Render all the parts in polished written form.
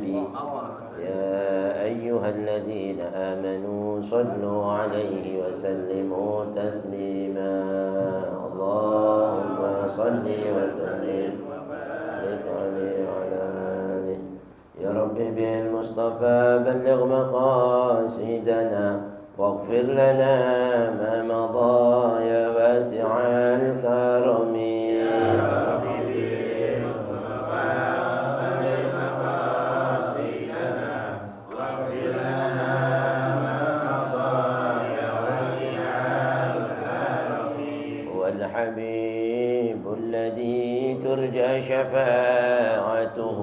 النبي يا أيها الذين آمنوا صلوا عليه وسلموا تسليما اللهم صل وسلم وبارك عليه وعلى آله يا رب بالمصطفى بلغ مقاصدنا واغفر لنا ما مضى يا واسع الكرم الحبيب الذي ترجى شفاعته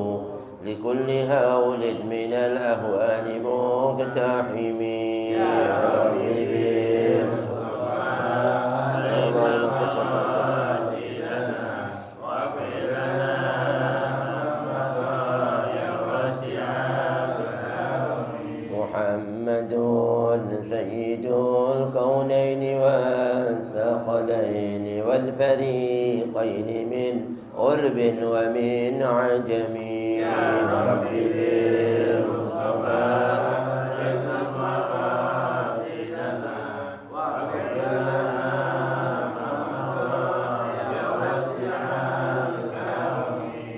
لكل هول من الأهوال مقتحم يا ربي محمد سيد الكونين والثقلين والفريقين من قرب ومن عجم يا ربي بالمصطفى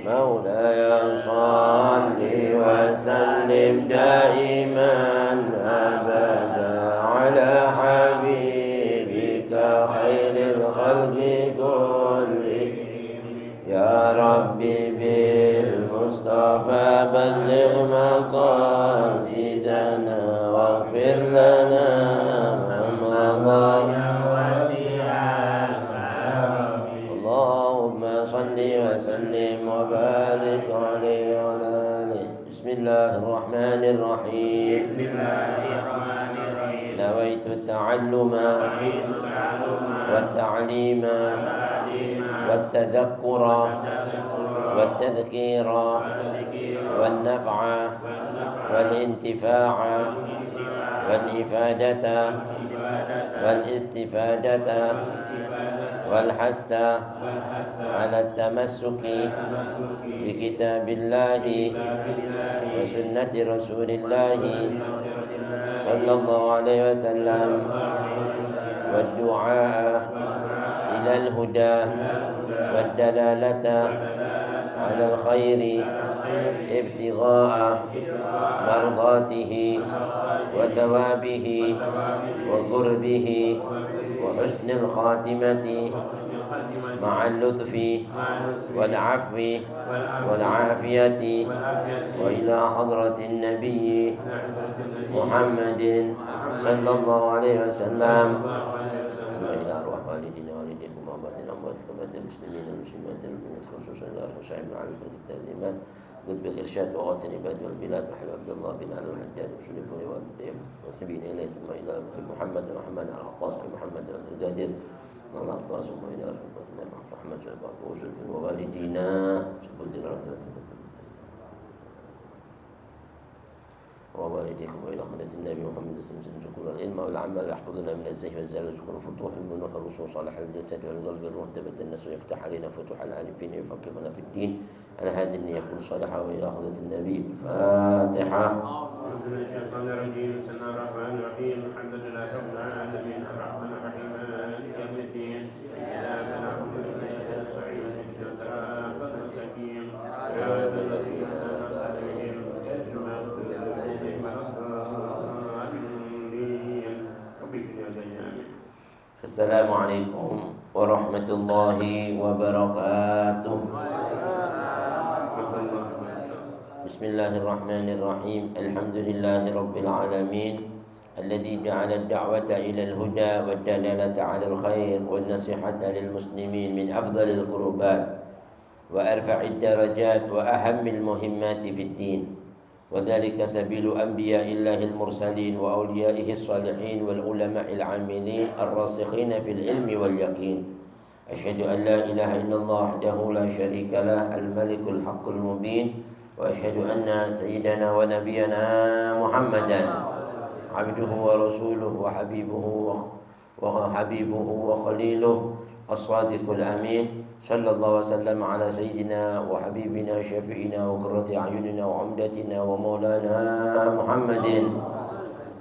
مولاي صل وسلم دائما أبدا على حبيبك خير الخلق كلهم يا ربي بالمصطفى بلغ مقاصدنا واغفر لنا ما مضى اللهم صل وسلم وبارك عليه وعلى آله بسم الله الرحمن الرحيم نويت التعلم والتعليم والتذكر والتذكير والنفع والانتفاع والإفادة والاستفادة والحث على التمسك بكتاب الله وسنة رسول الله صلى الله عليه وسلم والدعاء إلى الهدى والدلالة على الخير ابتغاء مرضاته وثوابه وقربه وحسن الخاتمة مع اللطف والعفو والعافية وإلى حضرة النبي محمد صلى الله عليه وسلم ثم إلى أرواح والدينا والديكم وأموات الأموات كما المسلمين والمسلمات المؤمنات خصوصا إلى أرواح صاحب العلم والتعليمات قد بالإرشاد وأوطن العباد والبلاد وحبيب عبد الله بن علي الحجاج وسلفه والسبيل إليه ثم إلى محمد ومحمد على العطاس محمد والقادر على العطاس ثم إلى محمد وسلف ووالدينا سبحانه وتعالى ووالديكم وإلى خلة النبي محمد صلى الله عليه وسلم ذكور العلم والعمل يحفظنا من الزيف والزلل ذكور الفتوح المنوح الرسول صالح الجسد والقلب المرتبة الناس يفتح علينا فتوح العارفين يفقهنا في الدين على هذه النية كل صالحة وإلى خلة النبي الفاتحة. أعوذ بالله من الشيطان الرجيم بسم الله الرحمن الرحيم الحمد لله رب العالمين الرحمن الرحيم مالك يوم الدين إياك نعبد وإياك نستعين اهدنا الصراط المستقيم صراط الذين أنعمت عليهم غير المغضوب عليهم ولا الضالين. السلام عليكم ورحمة الله وبركاته. بسم الله الرحمن الرحيم الحمد لله رب العالمين الذي جعل الدعوة إلى الهدى والدلالة على الخير والنصيحة للمسلمين من أفضل القربات وأرفع الدرجات وأهم المهمات في الدين، وذلك سبيل أنبياء الله المرسلين وأوليائه الصالحين والعلماء العاملين الراسخين في العلم واليقين. أشهد أن لا إله إلا الله وحده لا شريك له الملك الحق المبين، وأشهد أن سيدنا ونبينا محمدا عبده ورسوله وحبيبه وخليله الصادق الأمين صلى الله وسلم على سيدنا وحبيبنا شفيعنا وقرة أعيننا وعمدتنا ومولانا محمد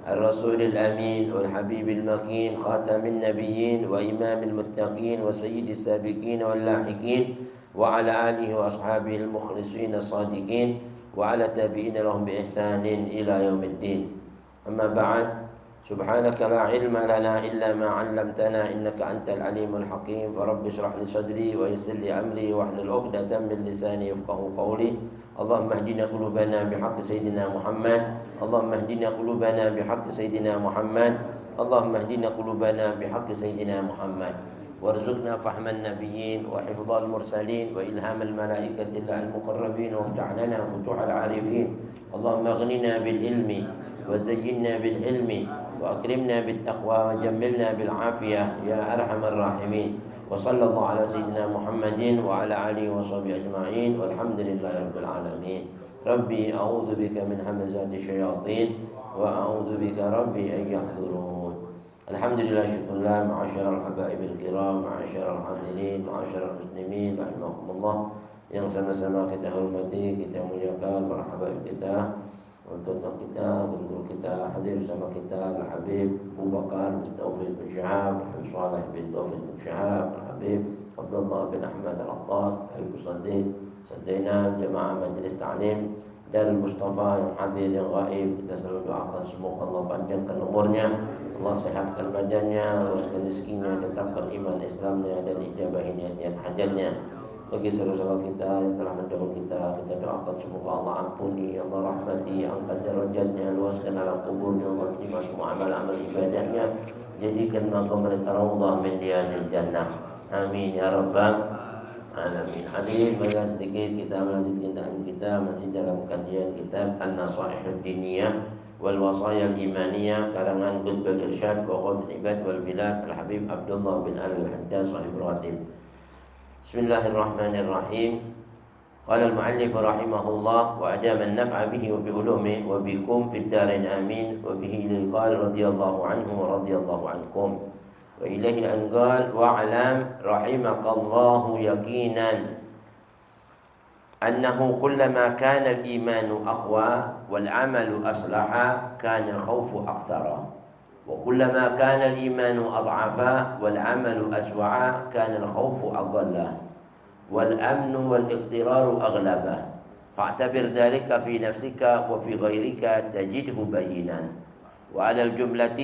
الرسول الأمين والحبيب المكين خاتم النبيين وإمام المتقين وسيد السابقين واللاحقين وعلى آله وأصحابه المخلصين الصادقين وعلى تابعين لهم بإحسان إلى يوم الدين. أما بعد، سبحانك لا علم لنا إلا ما علمتنا إنك أنت العليم الحكيم. فرب اشرح لي صدري ويسر لي أمري واحلل عقدة من لساني يفقهوا قولي. اللهم اهدنا قلوبنا بحق سيدنا محمد. اللهم اهدنا قلوبنا بحق سيدنا محمد. اللهم اهدنا قلوبنا بحق سيدنا محمد. وارزقنا فهم النبيين وحفظ المرسلين وإلهام الملائكة المقربين وافتح لنا فتوح العارفين. اللهم اغننا بالعلم وزينا بالحلم وأكرمنا بالتقوى وجملنا بالعافية يا أرحم الراحمين. وصلى الله على سيدنا محمد وعلى آله وصحبه أجمعين والحمد لله رب العالمين. ربي أعوذ بك من همزات الشياطين وأعوذ بك ربي أن يحضرون. Alhamdulillah, syukurlah, ma'asyiral haba'ibil kiram, ma'asyiral hadirin, ma'asyiral muslimin, rahimakumullah, yang sama-sama kita hormati, kita muliakan para habaib kita, untuk kita, guru-guru kita hadir bersama kita, Al-Habib Abu Bakar bin Taufiq bin Syahab, Al-Habib Saleh bin Taufiq bin Syahab, Al-Habib Abdullah bin Ahmad Al-Attas, Al-Habib Sadiq, Sajjainah, Jemaah Majlis Ta'lim dan Mustafa yang hadir, yang gaib. Kita selalu doakan semoga Allah panjangkan umurnya, Allah sehatkan badannya, luaskan rezekinya, tetapkan iman Islamnya dan ijabahi niat hajatnya. Bagi saudara-saudara kita yang telah mendahului kita doakan semoga Allah ampuni, Allah rahmati, angkat derajatnya, luaskan alam kuburnya, Allah terima semua amal-amal ibadahnya, jadikan makam mereka raudhah min riyadil jannah. Amin ya rabbal alamin. Hadirin, mari sedikit kita melanjutkan kita masih dalam kajian kitab An-Nasaihud Diniyah wal Wasaya Al-Imaniyah karangan Qutbul Irsyad wa Qadhul Ibad wal Bilad Al-Habib Abdullah bin Al-Haddad sahib Ratib. Bismillahirrahmanirrahim. Qala al-mu'allif rahimahullah wa adama an-naf'a bihi wa bi ulumihi wa bikum fid darain amin wa bihi qala radhiyallahu anhu wa radhiyallahu ankum. وإليه أن قال واعلم رحمك الله يقينا أنه كلما كان الإيمان أقوى والعمل أصلح كان الخوف أكثر وكلما كان الإيمان أضعف والعمل أسوع كان الخوف أقل والأمن والاقترار أغلب فاعتبر ذلك في نفسك وفي غيرك تجده بينا. وعلى الجملة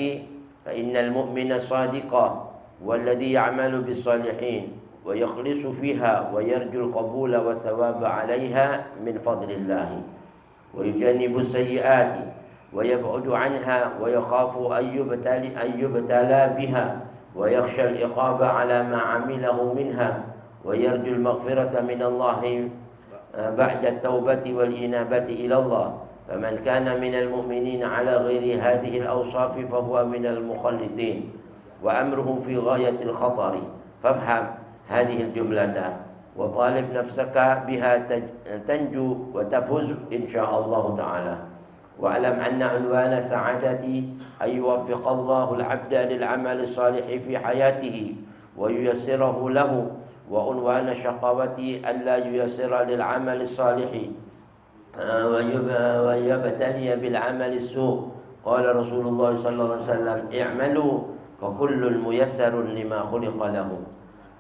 فإن المؤمن الصادق والذي يعمل بالصالحين ويخلص فيها ويرجو القبول والثواب عليها من فضل الله ويجنب السيئات ويبعد عنها ويخاف أن يبتلى بها ويخشى العقاب على ما عمله منها ويرجو المغفرة من الله بعد التوبة والإنابة إلى الله. فمن كان من المؤمنين على غير هذه الأوصاف فهو من المخلدين وأمره في غاية الخطر. فافهم هذه الجملة وطالب نفسك بها تنجو وتفوز إن شاء الله تعالى. واعلم أن عنوان سعادتي أن يوفق الله العبد للعمل الصالح في حياته وييسره له، وعنوان شقاوتي ألا ييسر للعمل الصالح ويبتلي بالعمل السوء. قال رسول الله صلى الله عليه وسلم اعملوا فكل ميسر لما خلق له.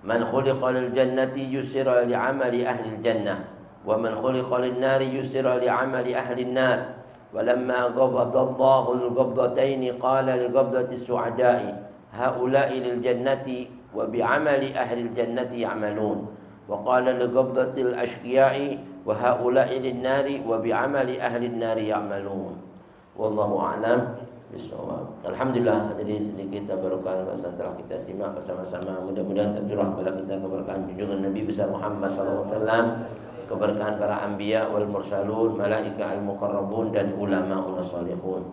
من خلق للجنة يسر لعمل أهل الجنة ومن خلق للنار يسر لعمل أهل النار. ولما قبض الله القبضتين قال لقبضة السعداء هؤلاء للجنة وبعمل أهل الجنة يعملون. وقال لقبضة الأشقياء وهؤلاء للنار وبعمل أهل النار يعملون. Wallahu a'lam bishawab. Alhamdulillah, hadirin sedikit tabarukan yang telah kita simak bersama-sama, mudah-mudahan tercurah pada kita keberkahan junjungan Nabi besar Muhammad SAW, keberkahan para anbiya wal mursalun, malaika al muqarrabun dan ulama salihun.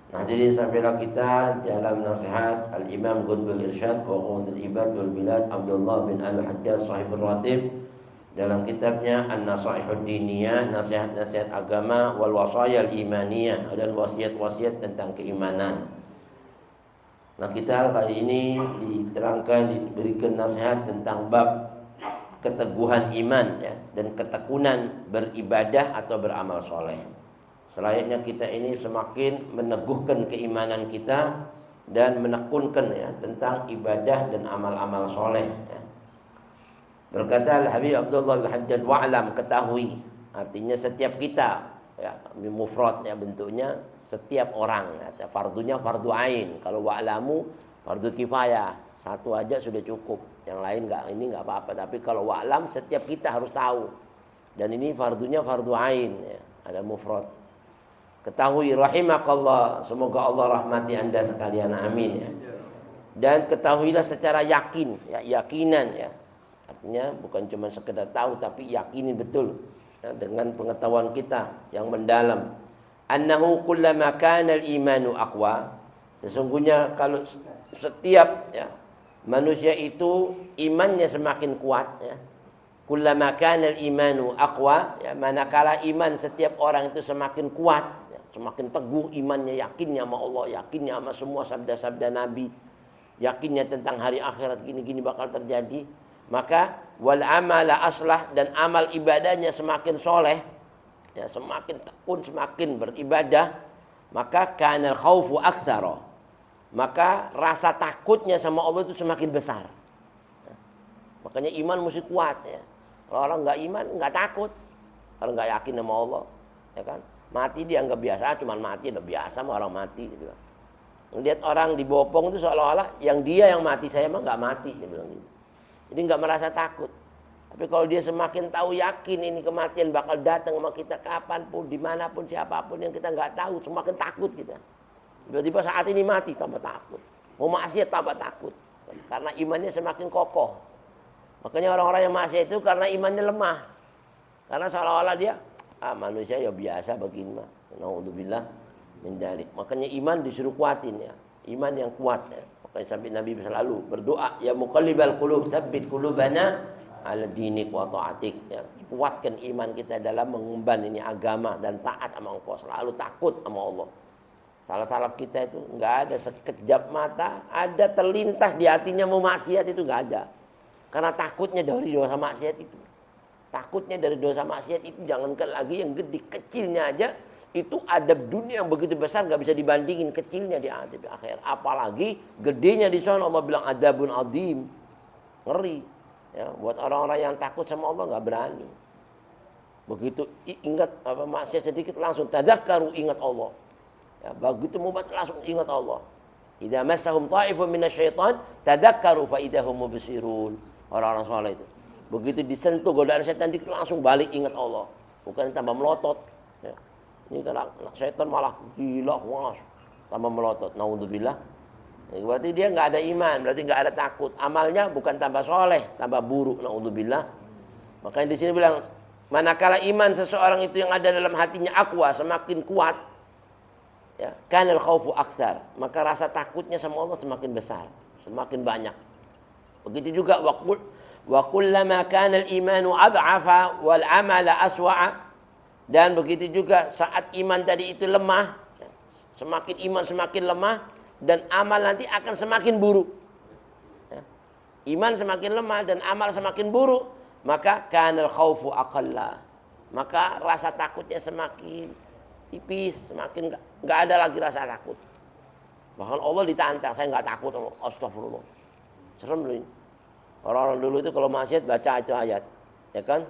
Nah, hadirin, sampailah kita dalam nasihat Al-Imam Qutbul Irsyad wa Qadhul Ibad wal Bilad Abdullah bin Al-Haddad sahib Ratib dalam kitabnya An-Nasaihud Diniyah, nasihat-nasihat agama wal Wasaya Al-Imaniyah, dan wasiat-wasiat tentang keimanan. Nah, kita kali ini diterangkan, diberikan nasihat tentang bab keteguhan iman ya, dan ketekunan beribadah atau beramal soleh. Selayaknya kita ini semakin meneguhkan keimanan kita dan menekunkan ya tentang ibadah dan amal-amal soleh ya. Berkata Al-Habib Abdullah Al-Haddad, wa'lam, ketahui, artinya setiap kita ya, mufrad ya bentuknya, setiap orang ya, fardunya fardu ain. Kalau wa'lamu fardu kifayah, satu aja sudah cukup, yang lain enggak apa-apa. Tapi kalau wa'lam, setiap kita harus tahu, dan ini fardunya fardu ain ya, ada mufrad. Ketahui rahimakallah, semoga Allah rahmati Anda sekalian, amin ya. Dan ketahuilah secara yakin ya, yakinan ya, artinya bukan cuma sekedar tahu, tapi yakinin betul ya, dengan pengetahuan kita yang mendalam. Annahu kullama kana al-imanu aqwa, sesungguhnya kalau setiap ya, manusia itu imannya semakin kuat ya. Kullama kana al-imanu aqwa ya, manakala iman setiap orang itu semakin kuat ya, semakin teguh imannya, yakinnya sama Allah, yakinnya sama semua sabda-sabda Nabi, yakinnya tentang hari akhirat gini-gini bakal terjadi, maka wal amala aslah, dan amal ibadahnya semakin soleh ya, semakin tekun, semakin beribadah, maka kanal khaufu aktsara, maka rasa takutnya sama Allah itu semakin besar ya. Makanya iman mesti kuat ya. Kalau orang nggak iman, nggak takut, orang nggak yakin sama Allah ya kan, mati dia anggap biasa, cuman mati udah biasa sama orang mati gitu. Lihat orang dibopong itu seolah-olah yang dia yang mati, saya mah nggak mati, dia bilang gitu. Jadi nggak merasa takut. Tapi kalau dia semakin tahu, yakin ini kematian bakal datang sama kita kapanpun, dimanapun, siapapun yang kita nggak tahu, semakin takut kita. Tiba-tiba saat ini mati, tambah takut. Mau maksiat tambah takut, karena imannya semakin kokoh. Makanya orang-orang yang maksiat itu karena imannya lemah, karena seolah-olah dia manusia ya biasa begini mah. Naudzubillah min dzalik. Makanya iman disuruh kuatin ya, iman yang kuat ya. Makanya sampai Nabi selalu berdoa, ya muqallibal qulub tsabbit qulubana ala dinik wa ta'atik ya. Kuatkan iman kita dalam mengemban ini agama dan taat sama Engkau, selalu takut sama Allah. Salaf-salaf kita itu enggak ada sekejap mata ada terlintas di hatinya mau maksiat, itu enggak ada. Karena takutnya dari dosa maksiat itu. Takutnya dari dosa maksiat itu, jangankan lagi yang gede, kecilnya aja itu adab dunia yang begitu besar, nggak bisa dibandingin kecilnya di akhir. Apalagi gedenya di sana, Allah bilang adabun adim, ngeri. Ya, buat orang-orang yang takut sama Allah nggak berani. Begitu ingat apa maksiat sedikit langsung tadzakkaru, ingat Allah. Ya, begitu mau langsung ingat Allah. Idza massahum ta'ifun minasyaitan tadzakkaru fa idahum mubsirun. Orang-orang saleh itu begitu disentuh godaan setan dikit langsung balik ingat Allah, bukan tambah melotot ya. Ini kalau setan malah gila, was, tambah melotot. Naudzubillah. Berarti dia nggak ada iman, berarti nggak ada takut. Amalnya bukan tambah soleh, tambah buruk. Naudzubillah. Makanya di sini bilang, manakala iman seseorang itu yang ada dalam hatinya aqwa, semakin kuat, ya, kanal khaufu aktsar, maka rasa takutnya sama Allah semakin besar, semakin banyak. Begitu juga wa kullama kana al-imanu ad'afa wal amala aswa'a, dan begitu juga saat iman tadi itu lemah, semakin iman semakin lemah dan amal nanti akan semakin buruk. Iman semakin lemah dan amal semakin buruk, maka kanal khaufu aqalla, maka rasa takutnya semakin tipis, semakin enggak ada lagi rasa takut. Bahkan Allah ditantang, saya enggak takut, astagfirullah. Serem loh ini. Orang-orang dulu itu kalau maksiat baca itu ayat, ya kan?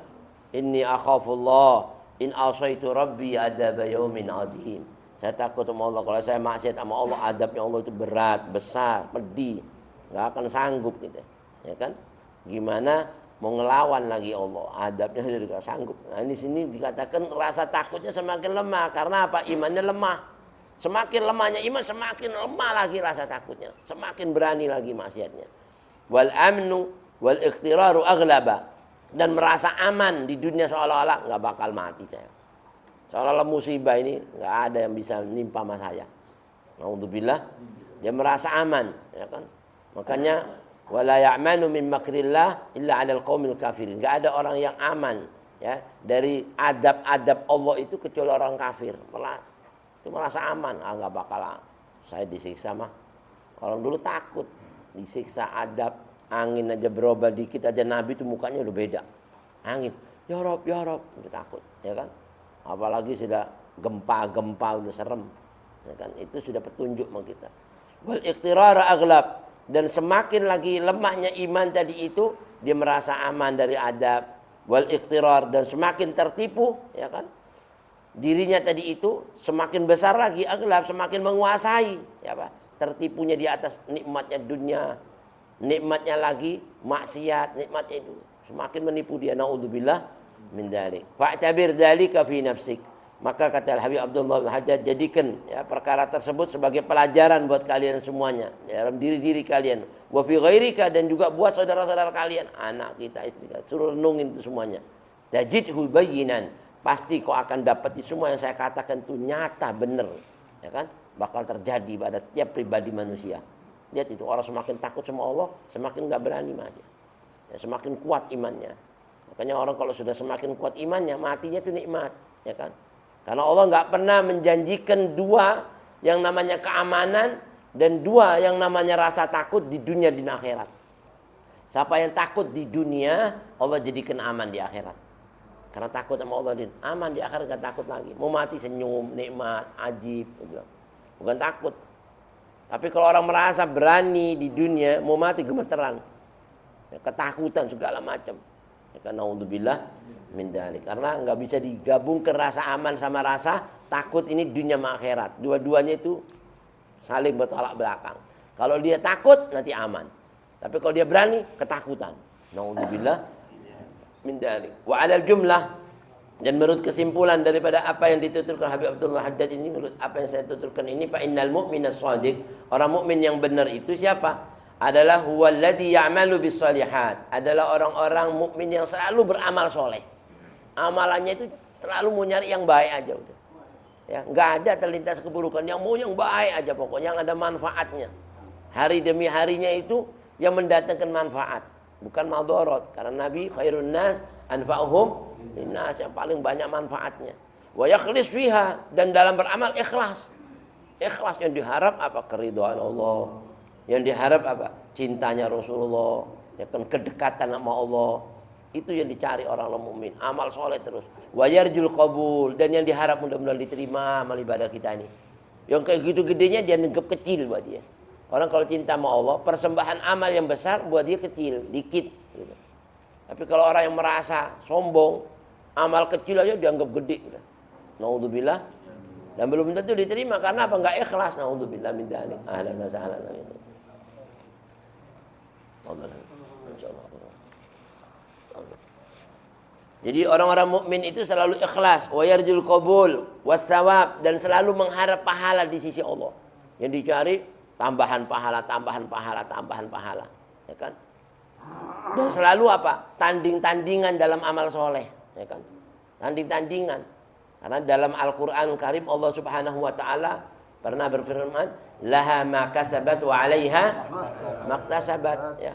Inni akhafullah in asaitu rabbi adaba yaumin adim. Saya takut sama Allah, kalau saya maksiat sama Allah, adabnya Allah itu berat, besar, pedih, enggak akan sanggup gitu. Ya kan? Gimana mau ngelawan lagi Allah, adabnya juga sanggup. Nah, di sini dikatakan rasa takutnya semakin lemah, karena apa? Imannya lemah. Semakin lemahnya iman, semakin lemah lagi rasa takutnya, semakin berani lagi maksiatnya. Wal amnu wal iqtiraru aghlaba, dan merasa aman di dunia seolah-olah nggak bakal mati saya. Seolah-olah musibah ini nggak ada yang bisa menimpa sama saya. Naudzubillah, dia merasa aman, ya kan? Makanya wala ya'manu min makrillah illa 'alal qaumil kafirin. Enggak ada orang yang aman ya dari adab-adab Allah itu kecuali orang kafir. Merasa aman, enggak bakal saya disiksa mah. Orang dulu takut disiksa adab, angin aja berubah dikit aja Nabi itu mukanya udah beda. Angin, ya Rob, udah takut, ya kan? Apalagi sudah gempa udah serem, ya kan? Itu sudah petunjuk sama kita. Wal iqtirar aghlab, dan semakin lagi lemahnya iman tadi itu, dia merasa aman dari adab. Wal iqtirar, dan semakin tertipu, ya kan? Dirinya tadi itu semakin besar lagi aghlab, semakin menguasai, ya Pak? Tertipunya di atas nikmatnya dunia, nikmatnya lagi maksiat, nikmatnya itu semakin menipu dia. Naudzubillah min dzalik. Fa'tabir dzalika fi nafsik. Maka kata Habib Abdullah bin Haddad, jadikan ya perkara tersebut sebagai pelajaran buat kalian semuanya, ya, dalam diri kalian. Wa fi ghairika, dan juga buat saudara-saudara kalian, anak kita, istri kita, suruh renungin itu semuanya. Tajidhu bayyinan, pasti kau akan dapati semua yang saya katakan itu nyata, benar, ya kan? Bakal terjadi pada setiap pribadi manusia. Lihat itu, orang semakin takut sama Allah, semakin nggak berani mati. Ya, semakin kuat imannya. Makanya orang kalau sudah semakin kuat imannya, matinya itu nikmat, ya kan? Karena Allah nggak pernah menjanjikan dua yang namanya keamanan dan dua yang namanya rasa takut di dunia dan akhirat. Siapa yang takut di dunia, Allah jadikan aman di akhirat. Karena takut sama Allah, aman di akhirat, nggak takut lagi. Mau mati senyum, nikmat, ajib, bukan takut. Tapi kalau orang merasa berani di dunia, mau mati gemeteran, ya, ketakutan segala macam. Ya, karena naudzubillah min dzalik. Karena nggak bisa digabungkan rasa aman sama rasa takut ini dunia sama akhirat. Dua-duanya itu saling bertolak belakang. Kalau dia takut nanti aman. Tapi kalau dia berani, ketakutan. Naudzubillah min dzalik. Wa 'alal jumlah, dan menurut kesimpulan daripada apa yang dituturkan Habib Abdullah Haddad ini, menurut apa yang saya tuturkan ini, fa innal mu'mina shadiq, orang mukmin yang benar itu siapa? Adalah huwallazi ya'malu bis shalihat, adalah orang-orang mukmin yang selalu beramal soleh. Amalannya itu selalu mau nyari yang baik aja udah. Ya, enggak ada terlintas keburukan, yang mau yang baik aja pokoknya, yang ada manfaatnya. Hari demi harinya itu yang mendatangkan manfaat, bukan madarat. Karena Nabi khairun nas anfa'uhum linnas, yang paling banyak manfaatnya. Wa yakhlis fiha, dan dalam beramal ikhlas. Ikhlas yang diharap apa? Keridhaan Allah. Yang diharap apa? Cintanya Rasulullah, ya kan, kedekatan sama Allah. Itu yang dicari orang mukmin. Amal soleh terus. Wa yarjul qabul, dan yang diharap mudah-mudahan diterima amal ibadah kita ini. Yang kayak gitu gedenya dia anggap kecil buat dia. Orang kalau cinta sama Allah, persembahan amal yang besar buat dia kecil, dikit gitu. Tapi kalau orang yang merasa sombong, amal kecil aja dianggap gede. Naudzubillah. Dan belum tentu diterima karena apa? Enggak ikhlas. Naudzubillah min dzalik. Ahlan wa sahlan. Jadi orang-orang mukmin itu selalu ikhlas, wa yarjul qabul was thawab, dan selalu mengharap pahala di sisi Allah. Yang dicari tambahan pahala, ya kan? Dan selalu apa? Tanding-tandingan dalam amal soleh, ya kan? Tanding-tandingan. Karena dalam Al-Quran Karim Allah Subhanahu Wa Taala pernah berfirman, laha ma kasabat wa 'alaiha maktasabat, ya.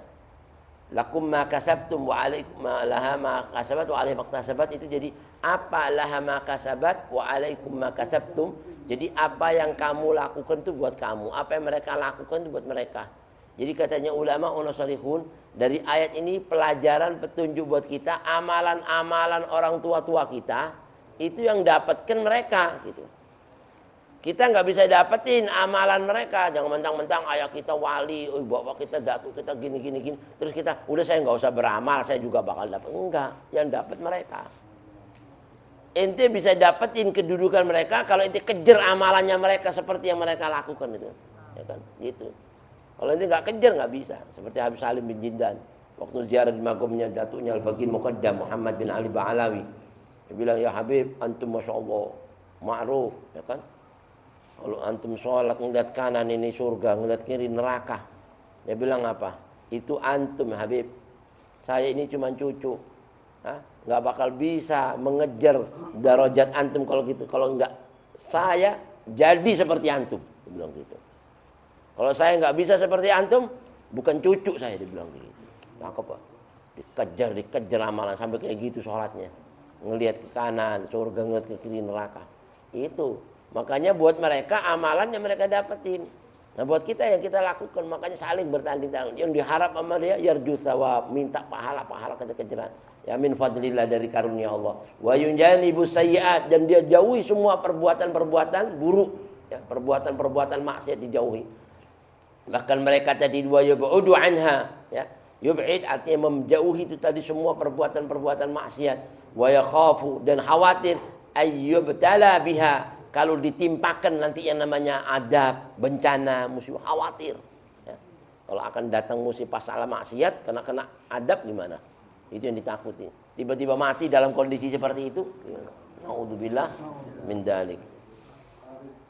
Lakum ma kasabtum wa 'alaikum laha ma kasabat wa 'alaiha maktasabat, itu jadi apa? Laha ma kasabat wa 'alaikum ma kasabtum. Jadi apa yang kamu lakukan itu buat kamu, apa yang mereka lakukan itu buat mereka. Jadi katanya ulama unasalihun, dari ayat ini pelajaran petunjuk buat kita, amalan-amalan orang tua-tua kita itu yang dapatkan mereka gitu. Kita nggak bisa dapetin amalan mereka. Jangan mentang-mentang ayah kita wali, bapak kita datuk, kita gini. Terus kita, udah saya nggak usah beramal, saya juga bakal dapat. Enggak, yang dapat mereka. Ente bisa dapetin kedudukan mereka kalau ente kejar amalannya mereka seperti yang mereka lakukan itu, ya kan? Gitu. Kalau ente nggak kejar nggak bisa. Seperti Habib Salim bin Jindan waktu ziarah di makomnya datuknya Al-Faqih Muqaddam Muhammad bin Ali Ba'alawi. Dia bilang, ya Habib, antum masya Allah ma'ruf, ya kan? Kalau antum sholat ngeliat kanan ini surga, ngeliat kiri neraka. Dia bilang apa? Itu antum Habib. Saya ini cuma cucu. Nggak bakal bisa mengejar darajat antum kalau gitu. Kalau nggak saya jadi seperti antum. Dia bilang gitu. Kalau saya nggak bisa seperti antum, bukan cucu saya, dia bilang gitu. Cakep Pak. Dikejar amalan sampai kayak gitu sholatnya. Ngelihat ke kanan surga, ngelihat ke kiri neraka. Itu. Makanya buat mereka amalan yang mereka dapetin. Nah buat kita yang kita lakukan, makanya saling bertanding tangan. Yang diharap sama dia yarju thawab, minta pahala kejar-kejaran. Ya min fadlillah, dari karunia Allah. Wa yunjanibu sayyi'at, dan dia jauhi semua perbuatan-perbuatan buruk, ya, perbuatan-perbuatan maksiat dijauhi. Bahkan mereka tadi wa yub'udu anha, ya. Yub'id artinya menjauhi itu tadi semua perbuatan-perbuatan maksiat. Wa yakhafu, dan khawatir ayyubtala biha, kalau ditimpakan nanti yang namanya adab, bencana, musibah, khawatir. Ya. Kalau akan datang musibah salah maksiat, kena adab gimana? Itu yang ditakuti. Tiba-tiba mati dalam kondisi seperti itu. Naudzubillah min dzalik.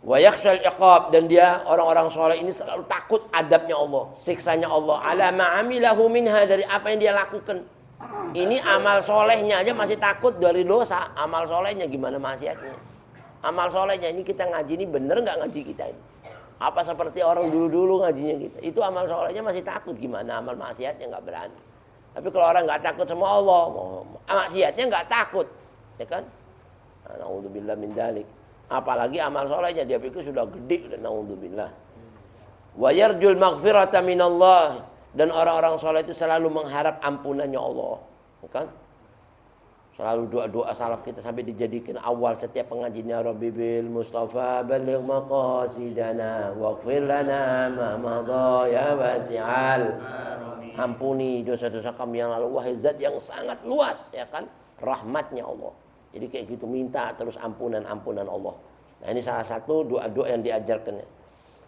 Wa yakhshal iqab, dan dia orang-orang soleh ini selalu takut adabnya Allah, siksanya Allah. Ala ma'amilahu minha, dari apa yang dia lakukan. Ini amal solehnya aja masih takut dari dosa. Amal solehnya gimana maksiatnya? Amal solehnya ini, kita ngaji ini bener nggak ngaji kita ini? Apa seperti orang dulu-dulu ngajinya kita? Itu amal solehnya masih takut, gimana amal maksiatnya nggak berani. Tapi kalau orang nggak takut sama Allah, maksiatnya nggak takut, ya kan? Naudzubillah min dzalik. Apalagi amal solehnya dia pikir sudah gede, naudzubillah. Wa yarjul maghfirata minallah, dan orang-orang soleh itu selalu mengharap ampunannya Allah, ya kan? Selalu doa-doa salaf kita sampai dijadikan awal setiap pengajian. Ya Rabbi bil Mustafa baligh maqasidana waghfir lana ma madha ya wasi'al. Ampuni dosa-dosa kami yang lalu, wahai zat yang sangat luas, ya kan, rahmatnya Allah. Jadi kayak gitu, minta terus ampunan Allah. Nah ini salah satu doa-doa yang diajarkannya.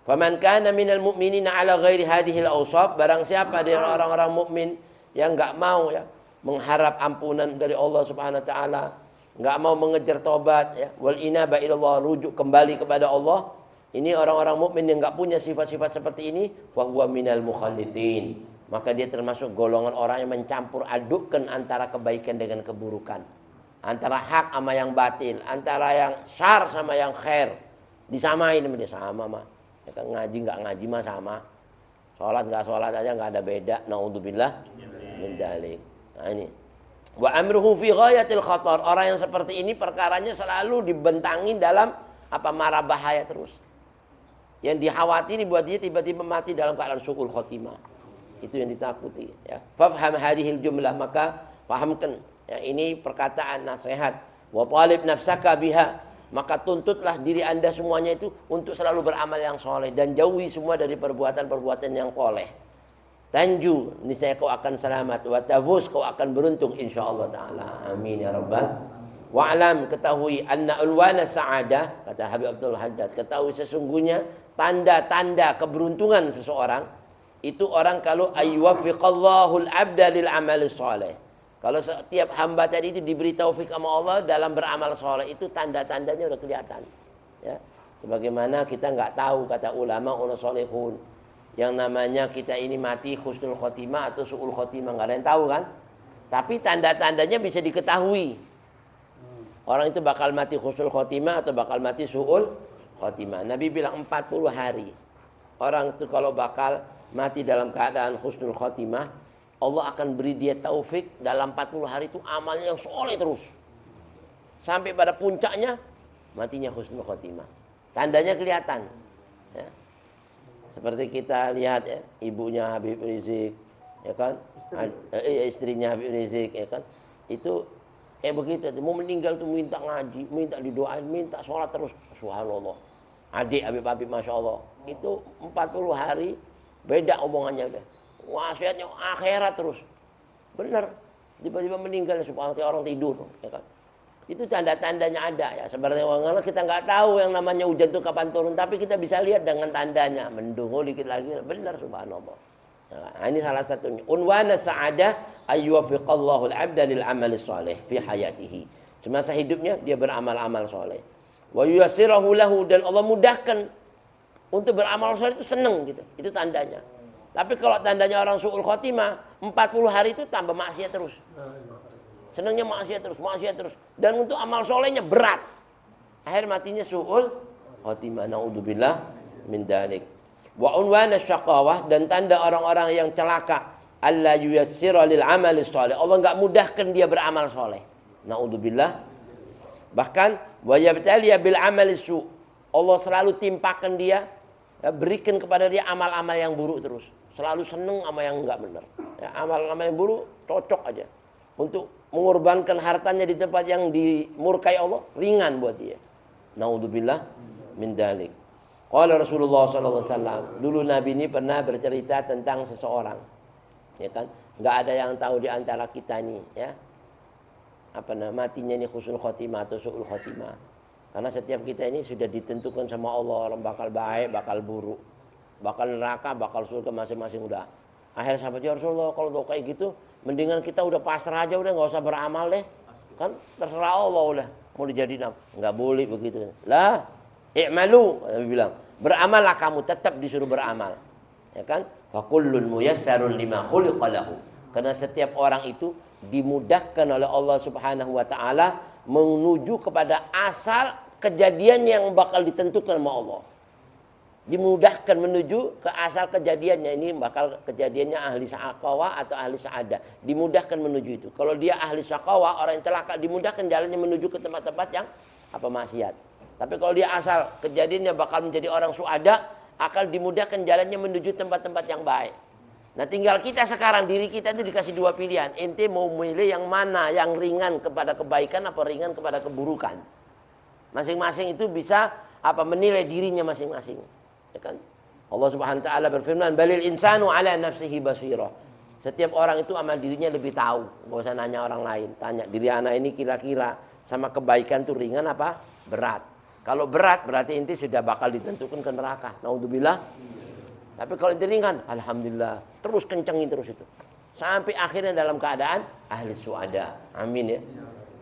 Faman kana minal mu'minina ala ghairi hadhil awsaf, barang siapa dari orang-orang mukmin yang enggak mau, ya, mengharap ampunan dari Allah Subhanahu wa taala, enggak mau mengejar tobat, ya, wal inaba ilallah, rujuk kembali kepada Allah. Ini orang-orang mukmin yang enggak punya sifat-sifat seperti ini, wa huwa minal mukhallidin. Maka dia termasuk golongan orang yang mencampur adukkan antara kebaikan dengan keburukan, antara hak sama yang batil, antara yang syar sama yang khair. Disamain sama dia, sama mah. Ya kan, ngaji nggak ngaji mah sama. Sholat nggak sholat aja nggak ada beda. Naudzubillah min dzalik. Nah ini. Wa amruhu fi ghayatil khatar. Orang yang seperti ini perkaranya selalu dibentangi dalam marah bahaya terus. Yang dikhawatiri buat dia tiba-tiba mati dalam keadaan su'ul khotimah. Itu yang ditakuti, ya. Fafham hadhil jumlah, maka pahamkan, ya, ini perkataan nasihat. Wa talib nafsaka biha, maka tuntutlah diri Anda semuanya itu untuk selalu beramal yang soleh dan jauhi semua dari perbuatan-perbuatan yang koleh. Tanju, niscaya kau akan selamat. Wa tafuz, kau akan beruntung insyaallah taala. Amin ya rabbal. Wa'lam, ketahui anna ulwana sa'adah, kata Habib Abdul Haddad, ketahui sesungguhnya tanda-tanda keberuntungan seseorang itu orang kalau ayyuwaffiqallahul abda lil amali shalih. Kalau setiap hamba tadi itu diberi taufik sama Allah dalam beramal soleh, itu tanda-tandanya udah kelihatan, ya. Sebagaimana kita nggak tahu, kata ulama solehun, yang namanya kita ini mati husnul khotimah atau su'ul khotimah, nggak ada yang tahu kan. Tapi tanda-tandanya bisa diketahui. Orang itu bakal mati husnul khotimah atau bakal mati su'ul khotimah. Nabi bilang 40 hari. Orang itu kalau bakal mati dalam keadaan husnul khotimah, Allah akan beri dia taufik dalam 40 hari itu amalnya yang soleh terus. Sampai pada puncaknya, matinya husnul khotimah. Tandanya kelihatan. Ya. Seperti kita lihat, ya, ibunya Habib Rizik, ya kan? Istrinya Habib Rizik, ya kan? Itu kayak begitu. Mau meninggal tuh minta ngaji, minta didoain, minta sholat terus. Subhanallah. Adik Habib, Masya Allah. Itu 40 hari, beda omongannya udah. Wasiatnya akhirat terus. Benar. Tiba-tiba meninggal, subhanallah, kayak orang tidur, ya kan? Itu tanda-tandanya ada, ya. Sebenarnya kita nggak tahu yang namanya hujan itu kapan turun, tapi kita bisa lihat dengan tandanya. Mendung dikit lagi, benar, subhanallah. Nah, ini salah satunya. Unwana sa'adah ayyuwaffiqallahu al-'abda lil 'amali shalih fi hayatihi. Semasa hidupnya dia beramal-amal soleh. Wa yuyassirahu lahu, dan Allah mudahkan untuk beramal soleh itu seneng gitu. Itu tandanya. Tapi kalau tandanya orang su'ul khotimah, 40 hari itu tambah maksiat terus. Senangnya maksiat terus. Dan untuk amal solehnya berat. Akhir matinya su'ul khotimah. Na'udzubillah min dzalik. Wa unwana syaqawah, dan tanda orang-orang yang celaka, alla yuyassira lil amali shalih. Allah enggak mudahkan dia beramal soleh. Na'udzubillah. Bahkan wa yabtaliya bil amali su'. Allah selalu timpakan dia Ya, berikan kepada dia amal-amal yang buruk terus. Selalu seneng sama yang enggak benar. Ya, amal-amal yang buruk cocok aja. Untuk mengorbankan hartanya di tempat yang dimurkai Allah, ringan buat dia. Naudzubillah min dzalik. Qala Rasulullah sallallahu alaihi wasallam, dulu Nabi ini pernah bercerita tentang seseorang. Ya kan? Enggak ada yang tahu di antara kita nih, ya. Matinya ini husnul khotimah atau su'ul khotimah. Karena setiap kita ini sudah ditentukan sama Allah, orang bakal baik, bakal buruk, bakal neraka, bakal surga masing-masing udah. Akhirnya sahabat, ya Rasulullah, kalau udah kayak gitu, mendingan kita udah pasrah aja, udah nggak usah beramal deh. Kan terserah Allah udah, mau dijadiin apa? Nggak boleh begitu. Lah, i'malu, Nabi bilang, beramallah kamu, tetap disuruh beramal. Ya kan? Fa kullun muyassarun lima khuliqa lahu. Karena setiap orang itu dimudahkan oleh Allah Subhanahu wa taala menuju kepada asal kejadian yang bakal ditentukan sama Allah. Dimudahkan menuju ke asal kejadiannya. Ini bakal kejadiannya ahli syaqawah atau ahli sa'adah. Dimudahkan menuju itu. Kalau dia ahli syaqawah, orang yang celaka, dimudahkan jalannya menuju ke tempat-tempat yang maksiat. Tapi kalau dia asal kejadiannya bakal menjadi orang su'ada, akan dimudahkan jalannya menuju tempat-tempat yang baik. Nah, tinggal kita sekarang, diri kita itu dikasih dua pilihan. Ente mau memilih yang mana, yang ringan kepada kebaikan apa ringan kepada keburukan. Masing-masing itu bisa menilai dirinya masing-masing. Ya kan? Allah Subhanahu wa taala berfirman, "Balil insanu ala nafsihi basirah." Setiap orang itu amal dirinya lebih tahu. Enggak usah nanya orang lain. Tanya diri anak ini kira-kira sama kebaikan itu ringan apa berat. Kalau berat berarti ente sudah bakal ditentukan ke neraka. Naudzubillah. Tapi kalau itu ringan, alhamdulillah, terus kencengin terus itu. Sampai akhirnya dalam keadaan ahli su'ada. Amin ya.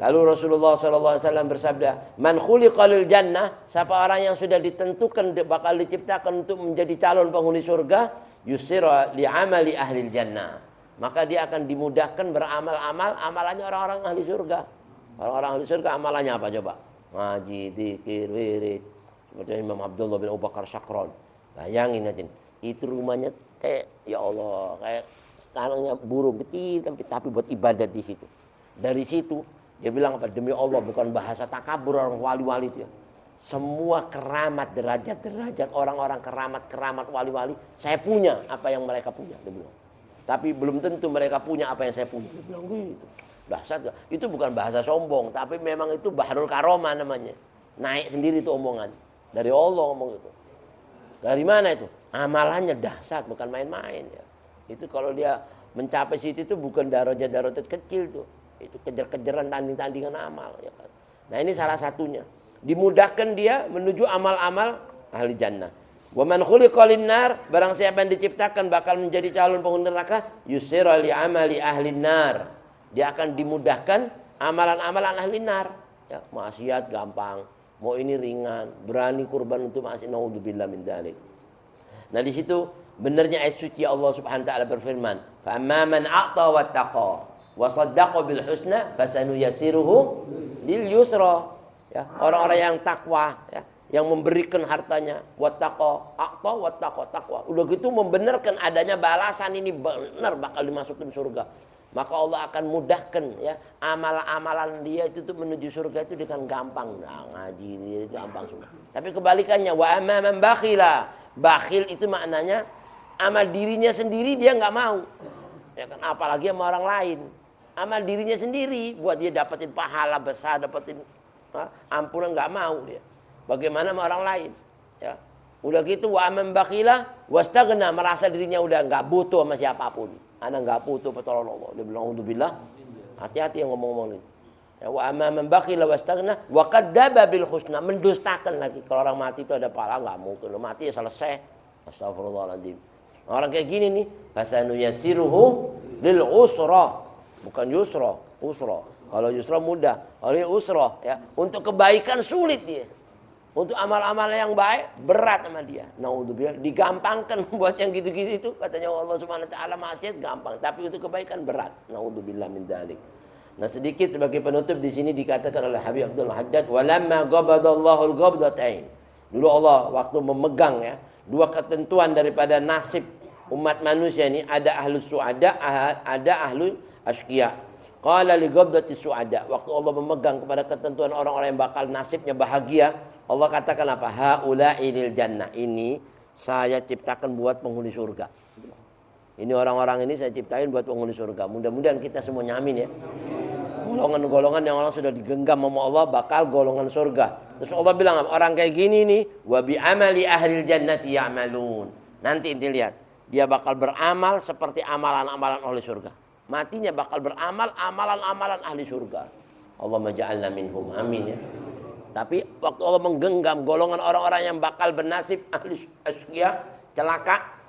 Lalu Rasulullah SAW bersabda, "Man khuliqa lil jannah," siapa orang yang sudah ditentukan bakal diciptakan untuk menjadi calon penghuni surga, yusira li amali ahli jannah. Maka dia akan dimudahkan beramal-amal amalannya orang-orang ahli surga. Orang-orang ahli surga amalannya apa coba? Ngaji, zikir, wirid. Seperti Imam Abdullah bin Abu Bakar Syakron. Bayangin aja. Itu rumahnya kayak, ya Allah, kayak sekarangnya burung kecil tapi buat ibadat di situ. Dari situ dia bilang apa? Demi Allah, bukan bahasa takabur orang wali-wali itu ya. Semua keramat, derajat-derajat orang-orang keramat wali-wali, saya punya apa yang mereka punya, dia bilang. Tapi belum tentu mereka punya apa yang saya punya. Dia bilang gitu. Dahsyat gak? Itu bukan bahasa sombong, tapi memang itu bahrul karomah namanya. Naik sendiri itu omongan. Dari Allah ngomong itu. Dari mana itu? Amalannya dahsyat, bukan main-main ya. Itu kalau dia mencapai situ itu bukan darajat-darajat kecil tuh. Itu kejar-kejaran tanding-tandingan amal ya kan. Nah, ini salah satunya. Dimudahkan dia menuju amal-amal ahli jannah. Wa man khuliqa lin-nar, barang siapa yang diciptakan bakal menjadi calon penghuni neraka, yusira li amali ahli nar. Dia akan dimudahkan amalan-amalan ahli nar. Ya, maksiat gampang, mau ini ringan, berani kurban untuk maksiat, naudzubillah min dzalik. Nah, di situ benarnya ayat suci Allah Subhanahu wa taala berfirman, "Fa amman man a'ta wattaqa wa saddaqa bil husna fasanuyassiruhu lil yusra." Ya, orang-orang yang takwa ya, yang memberikan hartanya, wattaqa, a'ta wattaqa, takwa. Udah gitu membenarkan adanya balasan ini benar bakal dimasukin surga. Maka Allah akan mudahkan ya amal-amalan dia itu tuh menuju surga itu dengan gampang. Nah, ngaji itu gampang semua. Tapi kebalikannya, wa amma man bakhila. Bakhil itu maknanya amal dirinya sendiri dia nggak mau. Ya kan, apalagi sama orang lain. Amal dirinya sendiri buat dia dapetin pahala besar, dapetin ampunan, nggak mau dia. Bagaimana sama orang lain? Ya. Udah gitu wa amman bakhila wastaghna, merasa dirinya udah nggak butuh sama siapapun. Ana nggak butuh pertolongan Allah. Dia bilang auzubillah. Hati-hati yang ngomong-ngomong ini. Ya, wa amman bakhila wastaghna wa kadzdzaba bil husna, mendustakan lagi. Kalau orang mati itu ada pahala, nggak mungkin. Mati ya selesai. Astagfirullahaladzim. Orang kayak gini nih, fasanu yasiruhu lil usra, bukan yusra, usra. Kalau yusra mudah, kalau usra ya, untuk kebaikan sulit dia. Untuk amal-amal yang baik berat sama dia. Naudzubillah, digampangkan buat yang gitu-gitu itu, katanya Allah Subhanahu wa taala maksiat gampang, tapi untuk kebaikan berat. Naudzubillah min dzalik. Nah, sedikit sebagai penutup di sini dikatakan oleh Habib Abdul Haddad, walamma qabadallahu al-qabdatain. Dulu Allah waktu memegang ya dua ketentuan daripada nasib umat manusia ini, ada ahlu su'ada, ada ahlu asqiya. Qala li qabdati su'ada, waktu Allah memegang kepada ketentuan orang-orang yang bakal nasibnya bahagia, Allah katakan apa? Haula'i lil jannah, ini saya ciptakan buat penghuni surga. Ini orang-orang ini saya ciptain buat penghuni surga. Mudah-mudahan kita semua nyamin ya. Golongan-golongan yang orang sudah digenggam sama Allah bakal golongan surga. Terus Allah bilang orang kayak gini nih, wa bi amali ahlil jannati ya'malun. Nanti inti lihat, dia bakal beramal seperti amalan-amalan ahli surga. Matinya bakal beramal amalan-amalan ahli surga. Allah maja'alna minhum. Amin ya. Tapi waktu Allah menggenggam golongan orang-orang yang bakal bernasib ahli asqiya, celaka,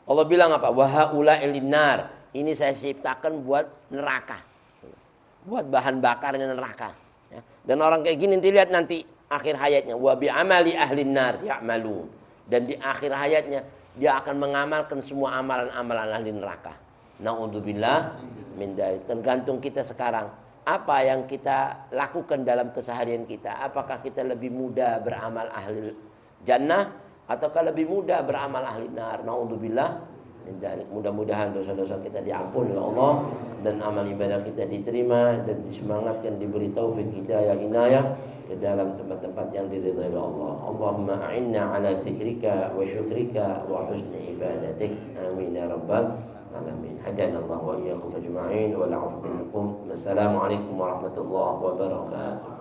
Allah bilang apa? Wa haula'i linnar. Ini saya ciptakan buat neraka. Buat bahan bakarnya neraka. Ya. Dan orang kayak gini nanti lihat nanti akhir hayatnya. Wa bi amali ahlin nar ya'malun. Dan di akhir hayatnya dia akan mengamalkan semua amalan-amalan ahli neraka. Na'udzubillah min dzalik. Tergantung kita sekarang. Apa yang kita lakukan dalam keseharian kita? Apakah kita lebih mudah beramal ahli jannah ataukah lebih mudah beramal ahli nar? Na'udzubillah. Mudah-mudahan dosa-dosa kita diampuni oleh Allah dan amal ibadah kita diterima dan disemangatkan, diberi taufik hidayah inayah ke dalam tempat-tempat yang diridhai oleh Allah. Allahumma a'inna ala dzikrika wa syukrika wa husni ibadatik. Amin ya rabbal alamin. Hadanallahu wa iyyakum ajma'in wa la'afu minkum. Wassalamualaikum warahmatullahi wabarakatuh.